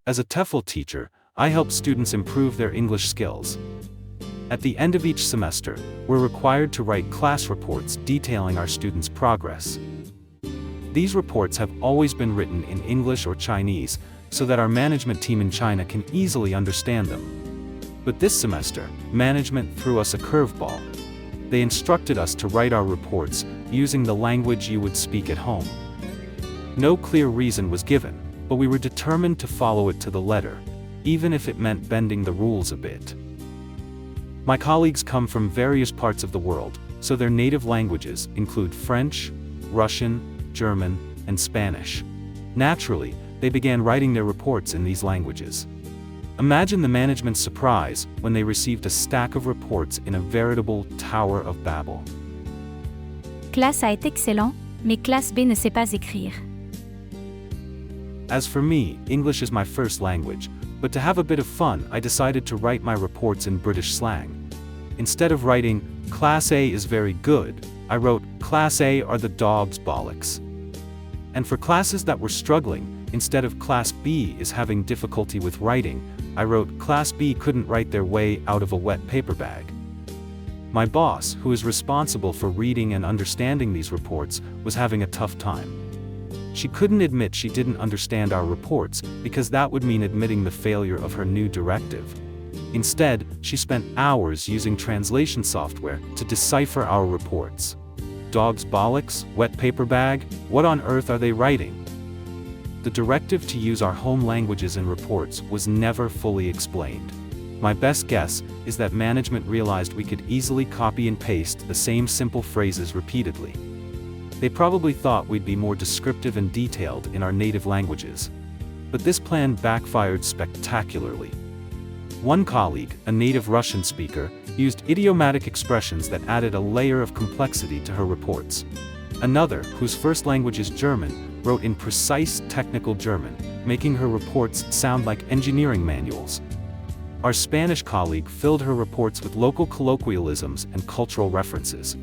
As a TEFL teacher, I help students improve their English skills. At the end of each semester, we're required to write class reports detailing our students' progress. These reports have always been written in English or Chinese, so that our management team in China can easily understand them. But this semester, management threw us a curveball. They instructed us to write our reports using the language you would speak at home. No clear reason was given, but we were determined to follow it to the letter, even if it meant bending the rules a bit. My colleagues come from various parts of the world, so their native languages include French, Russian, German, and Spanish. Naturally, they began writing their reports in these languages. Imagine the management's surprise when they received a stack of reports in a veritable Tower of Babel. Classe A est excellent, mais classe B ne sait pas écrire. As for me, English is my first language, but to have a bit of fun, I decided to write my reports in British slang. Instead of writing, Class A is very good, I wrote, Class A are the dog's bollocks. And for classes that were struggling, instead of Class B is having difficulty with writing, I wrote, Class B couldn't write their way out of a wet paper bag. My boss, who is responsible for reading and understanding these reports, was having a tough time. She couldn't admit she didn't understand our reports, because that would mean admitting the failure of her new directive. Instead, she spent hours using translation software to decipher our reports. Dog's bollocks, wet paper bag, what on earth are they writing? The directive to use our home languages in reports was never fully explained. My best guess is that management realized we could easily copy and paste the same simple phrases repeatedly. They probably thought we'd be more descriptive and detailed in our native languages. But this plan backfired spectacularly. One colleague, a native Russian speaker, used idiomatic expressions that added a layer of complexity to her reports. Another, whose first language is German, wrote in precise technical German, making her reports sound like engineering manuals. Our Spanish colleague filled her reports with local colloquialisms and cultural references.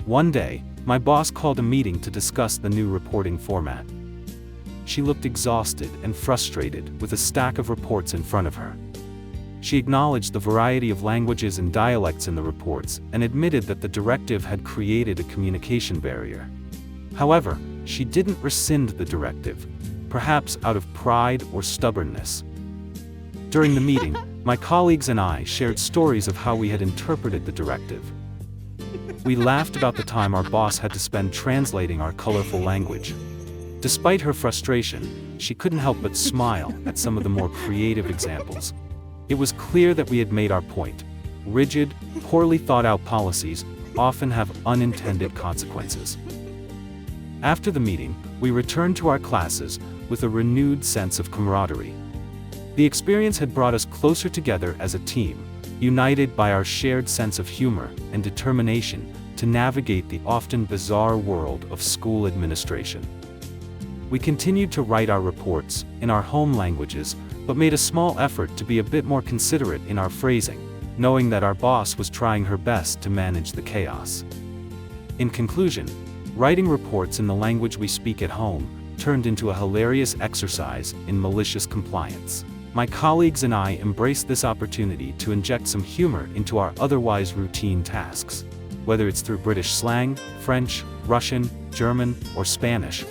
One day, my boss called a meeting to discuss the new reporting format. She looked exhausted and frustrated with a stack of reports in front of her. She acknowledged the variety of languages and dialects in the reports and admitted that the directive had created a communication barrier. However, she didn't rescind the directive, perhaps out of pride or stubbornness. During the meeting, my colleagues and I shared stories of how we had interpreted the directive. We laughed about the time our boss had to spend translating our colorful language. Despite her frustration, she couldn't help but smile at some of the more creative examples. It was clear that we had made our point. Rigid, poorly thought out policies often have unintended consequences. After the meeting, we returned to our classes with a renewed sense of camaraderie. The experience had brought us closer together as a team, united by our shared sense of humor and determination to navigate the often bizarre world of school administration. We continued to write our reports in our home languages, but made a small effort to be a bit more considerate in our phrasing, knowing that our boss was trying her best to manage the chaos. In conclusion, writing reports in the language we speak at home turned into a hilarious exercise in malicious compliance. My colleagues and I embraced this opportunity to inject some humor into our otherwise routine tasks. Whether it's through British slang, French, Russian, German, or Spanish,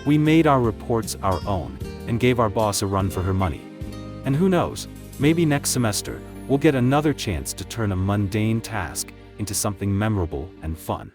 we made our reports our own and gave our boss a run for her money. And who knows, maybe next semester, we'll get another chance to turn a mundane task into something memorable and fun.